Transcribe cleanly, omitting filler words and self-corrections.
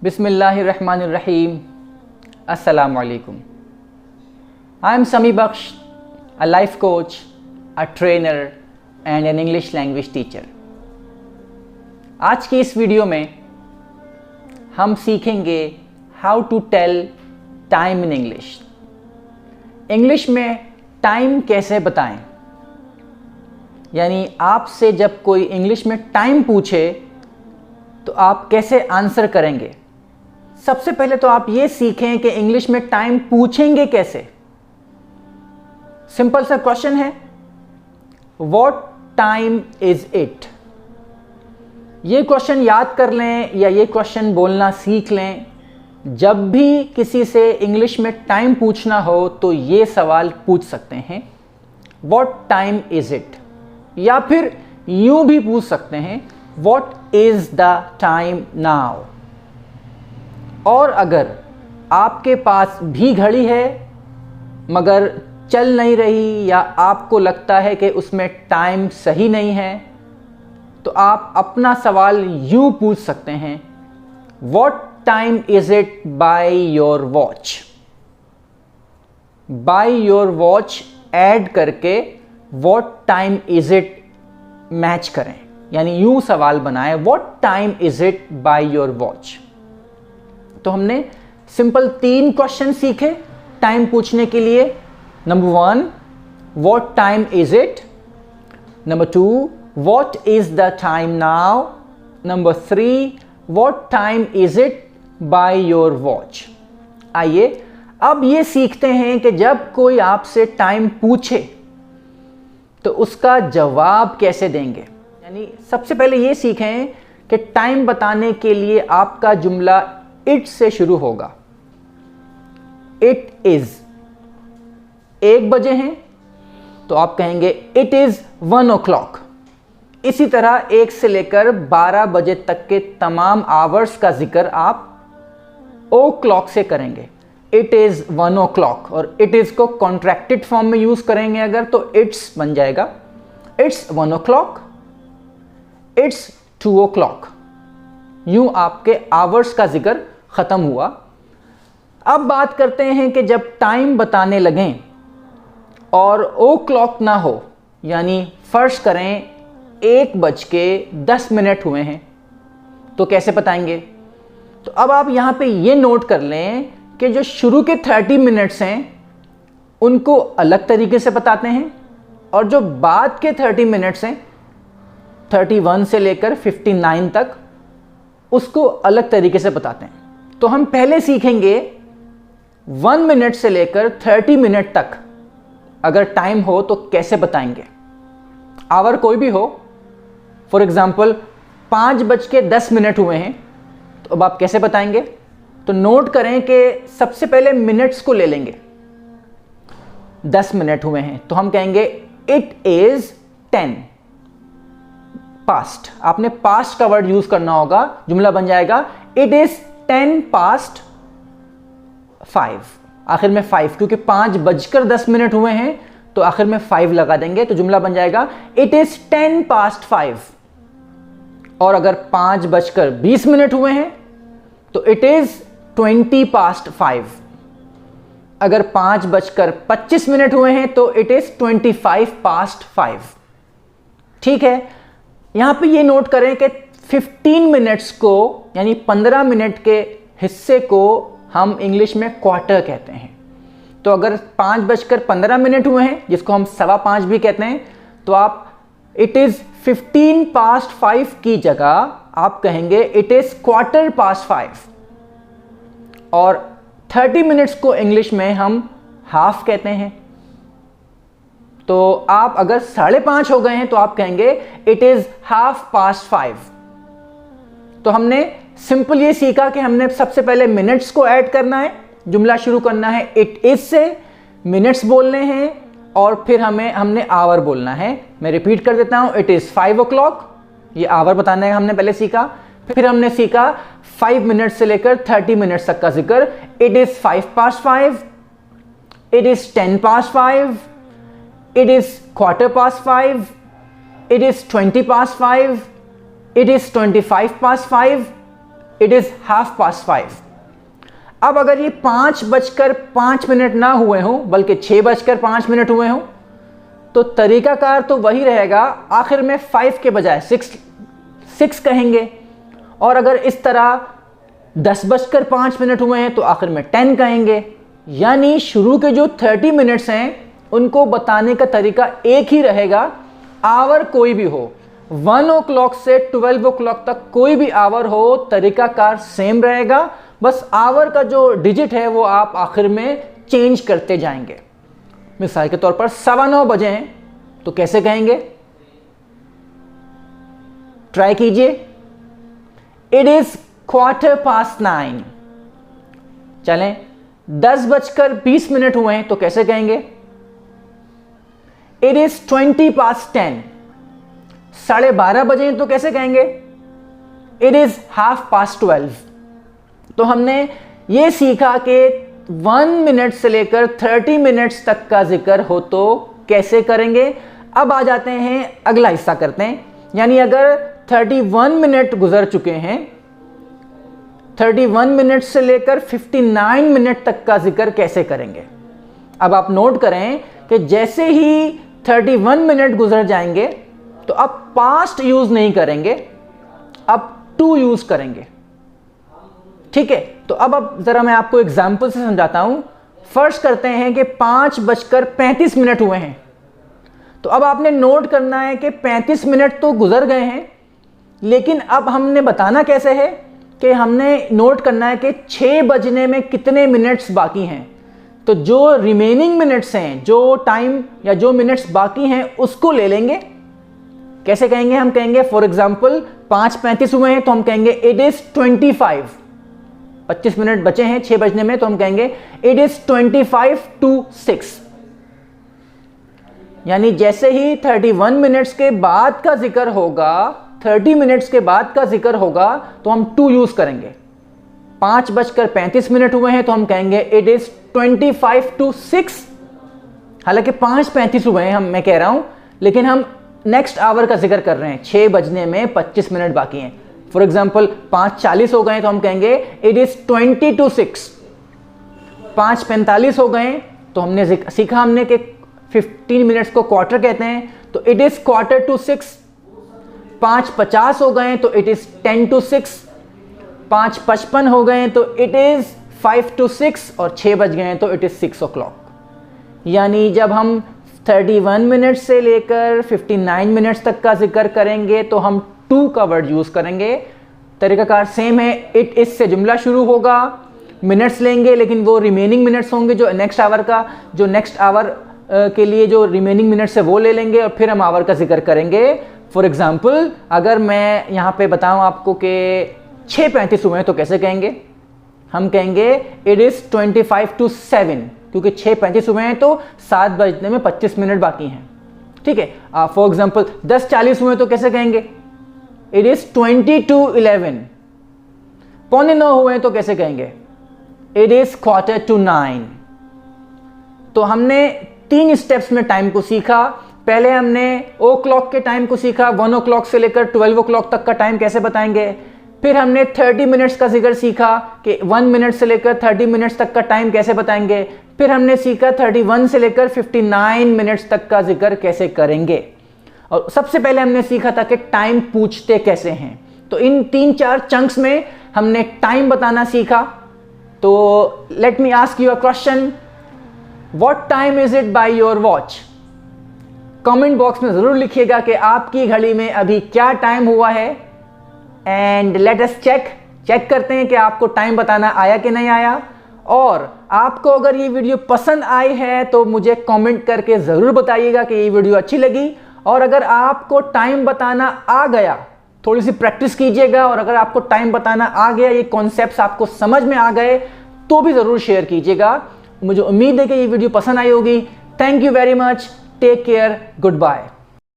Bismillahirrahmanirrahim. Assalamu alaikum. I am Sami Baksh, a life coach, a trainer and an English language teacher. आज की इस video में हम सीखेंगे how to tell time in English. English में time कैसे बताएं, यानी आपसे जब कोई इंग्लिश में टाइम पूछे तो आप कैसे आंसर करेंगे. सबसे पहले तो आप ये सीखें कि इंग्लिश में टाइम पूछेंगे कैसे. सिंपल सा क्वेश्चन है, व्हाट टाइम इज इट. ये क्वेश्चन याद कर लें या ये क्वेश्चन बोलना सीख लें. जब भी किसी से इंग्लिश में टाइम पूछना हो तो ये सवाल पूछ सकते हैं, व्हाट टाइम इज इट. या फिर यूं भी पूछ सकते हैं, what is the time now. और अगर आपके पास भी घड़ी है मगर चल नहीं रही या आपको लगता है कि उसमें टाइम सही नहीं है, तो आप अपना सवाल यूं पूछ सकते हैं, what time is it by your watch. By your watch add करके what time is it match करें, यानी यूं सवाल बनाएं, what time is it by your watch. तो हमने सिंपल 3 क्वेश्चन सीखे टाइम पूछने के लिए. Number 1, what time is it. Number 2, what is the time now. Number 3, what time is it by your watch. आइए अब ये सीखते हैं कि जब कोई आपसे टाइम पूछे तो उसका जवाब कैसे देंगे. यानी सबसे पहले ये सीखें कि टाइम बताने के लिए आपका जुमला इट से शुरू होगा. इट इज 1 बजे हैं तो आप कहेंगे इट इज 1 o'clock. इसी तरह 1 से लेकर 12 बजे तक के तमाम आवर्स का जिक्र आप ओ क्लॉक से करेंगे. It is 1 o'clock. और इट इज को कॉन्ट्रैक्टेड फॉर्म में यूज करेंगे अगर तो इट्स बन जाएगा. It's 1 o'clock. It's 2 o'clock. यूं आपके आवर्स का जिक्र खत्म हुआ. अब बात करते हैं कि जब टाइम बताने लगें और ओ क्लॉक ना हो, यानी फर्ज करें 1:10 हुए हैं, तो कैसे बताएंगे. तो अब आप यहां पे ये नोट कर लें कि जो शुरू के 30 मिनट्स हैं उनको अलग तरीके से बताते हैं और जो बाद के 30 मिनट्स हैं 31 से लेकर 59 तक उसको अलग तरीके से बताते हैं. तो हम पहले सीखेंगे 1 मिनट से लेकर 30 मिनट तक अगर टाइम हो तो कैसे बताएंगे. आवर कोई भी हो, फॉर एग्जाम्पल 5:10 हुए हैं तो अब आप कैसे बताएंगे. तो नोट करें कि सबसे पहले मिनट्स को ले लेंगे. 10 मिनट हुए हैं तो हम कहेंगे इट इज 10 पास्ट. आपने पास्ट का वर्ड यूज करना होगा. जुमला बन जाएगा इट इज 10 past 5. आखिर में 5, क्योंकि 5:10 हुए हैं तो आखिर में 5 लगा देंगे तो जुमला बन जाएगा इट इज 10 past 5. और अगर 5:20 हुए हैं तो इट इज 20 past 5. अगर 5:25 हुए हैं तो इट इज 25 past 5. ठीक है. यहां पे ये नोट करें कि 15 मिनट्स को यानी 15 मिनट के हिस्से को हम इंग्लिश में क्वार्टर कहते हैं. तो अगर 5:15 हुए हैं जिसको हम 5:15 भी कहते हैं तो आप इट इज 15 past 5 की जगह आप कहेंगे इट इज क्वार्टर past 5. और 30 मिनट्स को इंग्लिश में हम हाफ कहते हैं. तो आप अगर 5:30 हो गए हैं तो आप कहेंगे इट इज हाफ past 5. तो हमने सिंपल ये सीखा कि हमने सबसे पहले मिनट्स को ऐड करना है, जुमला शुरू करना है इट इज से, मिनट्स बोलने हैं और फिर हमने आवर बोलना है. मैं रिपीट कर देता हूं, इट इज 5 o'clock. ये आवर बताने का हमने पहले सीखा. फिर हमने सीखा 5 मिनट से लेकर 30 मिनट्स तक का जिक्र. It is 5 past 5. It is 10 past 5. It is quarter past 5. It is 20 past 5. It is 25 past 5. It is 5:30। अब अगर ये 5:05 ना हुए हों बल्कि 6:05 हुए हों तो तरीकाकार तो वही रहेगा, आखिर में 5 के बजाय 6 कहेंगे। और अगर इस तरह 10:05 हुए हैं तो आखिर में 10 कहेंगे। यानी शुरू के जो 30 मिनट्स हैं उनको बताने का तरीका एक ही रहेगा, आवर कोई भी हो, 1 o'clock से 12 o'clock तक कोई भी आवर हो, तरीकाकार सेम रहेगा, बस आवर का जो डिजिट है वो आप आखिर में चेंज करते जाएंगे। मिसाल के तौर पर 9:15 बजे हैं तो कैसे कहेंगे, ट्राई कीजिए। It is 9:15। चलें, 10:20 हुए हैं तो कैसे कहेंगे, इट इज 20:10। 12:30 बजे हैं तो कैसे कहेंगे, इट इज 12:30। तो हमने ये सीखा कि 1 मिनट से लेकर 30 मिनट्स तक का जिक्र हो तो कैसे करेंगे। अब आ जाते हैं, अगला हिस्सा करते हैं। यानी अगर 31 मिनट गुजर चुके हैं, 31 मिनट से लेकर 59 मिनट तक का जिक्र कैसे करेंगे। अब आप नोट करें कि जैसे ही 31 मिनट गुजर जाएंगे तो अब पास्ट यूज नहीं करेंगे, अब टू यूज करेंगे। ठीक है, तो अब जरा मैं आपको एग्जाम्पल से समझाता हूं। फर्स्ट करते हैं कि 5:35 हुए हैं, तो अब आपने नोट करना है कि 35 मिनट तो गुजर गए हैं, लेकिन अब हमने बताना कैसे है कि हमने नोट करना है कि 6 बजने में कितने मिनट्स बाकी हैं। तो जो रिमेनिंग मिनट्स हैं, जो टाइम या जो मिनट्स बाकी हैं उसको ले लेंगे। कैसे कहेंगे, हम कहेंगे फॉर एग्जाम्पल 5:35 हुए हैं तो हम कहेंगे इट इज 25 मिनट बचे हैं 6 बजने में, तो हम कहेंगे इट इज 25 to 6। यानी जैसे ही 31 मिनट्स के बाद का जिक्र होगा, 30 मिनट्स के बाद का जिक्र होगा तो हम टू यूज करेंगे। 5:35 हुए हैं तो हम कहेंगे इट इज 25 to 6। हालांकि 5:35 हुए हैं मैं कह रहा हूं, लेकिन हम नेक्स्ट आवर का जिक्र कर रहे हैं। 6 बजने में 25 मिनट बाकी हैं। फॉर एग्जाम्पल 5:40 हो गए तो हम कहेंगे इट इज 20 to 6। 5:45 हो गए तो हमने सीखा हमने कि 15 मिनट्स को क्वार्टर कहते हैं, तो इट इज 4:45। 5:50 हो गए तो इट इज 10 to 6। 5:55 हो गए तो इट इज 5 to 6 और 6 बज गए तो इट इज 6 o'clock। यानी जब हम 31 मिनट से लेकर 59 मिनट्स तक का जिक्र करेंगे तो हम टू का वर्ड यूज करेंगे। तरीकाकार सेम है, इट इज से जुमला शुरू होगा, मिनट्स लेंगे लेकिन वो रिमेनिंग मिनट्स होंगे जो नेक्स्ट आवर के लिए जो रिमेनिंग मिनट्स है वो ले लेंगे और फिर हम आवर का जिक्र करेंगे। फॉर एग्जाम्पल अगर मैं यहाँ पे बताऊँ आपको कि 6:35 हुए हैं तो कैसे कहेंगे, हम कहेंगे इट इज 25 to 7, क्योंकि 6:35 हुए हैं तो 7 बजने में 25 मिनट बाकी हैं। ठीक है, फॉर एग्जाम्पल 10:40 हुए तो कैसे कहेंगे, इट इज 20 to 11। 8:45 हुए तो कैसे कहेंगे, इट इज 8:45। तो हमने 3 स्टेप्स में टाइम को सीखा। पहले हमने ओ क्लॉक के टाइम को सीखा, 1 o'clock से लेकर 12 o'clock तक का टाइम कैसे बताएंगे। फिर हमने 30 मिनट्स का जिक्र सीखा कि 1 मिनट से लेकर 30 मिनट्स तक का टाइम कैसे बताएंगे। फिर हमने सीखा 31 से लेकर 59 मिनट्स तक का जिक्र कैसे करेंगे। और सबसे पहले हमने सीखा था कि टाइम पूछते कैसे हैं। तो इन 3-4 चंक्स में हमने टाइम बताना सीखा। तो let me ask you a question, what time is it by your watch. Comment box में जरूर लिखिएगा कि आपकी घड़ी में अभी क्या टाइम हुआ है, एंड लेट अस चेक करते हैं कि आपको टाइम बताना आया कि नहीं आया। और आपको अगर ये वीडियो पसंद आई है तो मुझे कमेंट करके ज़रूर बताइएगा कि ये वीडियो अच्छी लगी। और अगर आपको टाइम बताना आ गया, थोड़ी सी प्रैक्टिस कीजिएगा, और अगर आपको टाइम बताना आ गया, ये कॉन्सेप्ट्स आपको समझ में आ गए तो भी ज़रूर शेयर कीजिएगा। मुझे उम्मीद है कि ये वीडियो पसंद आई होगी। Thank you very much, take care, good bye.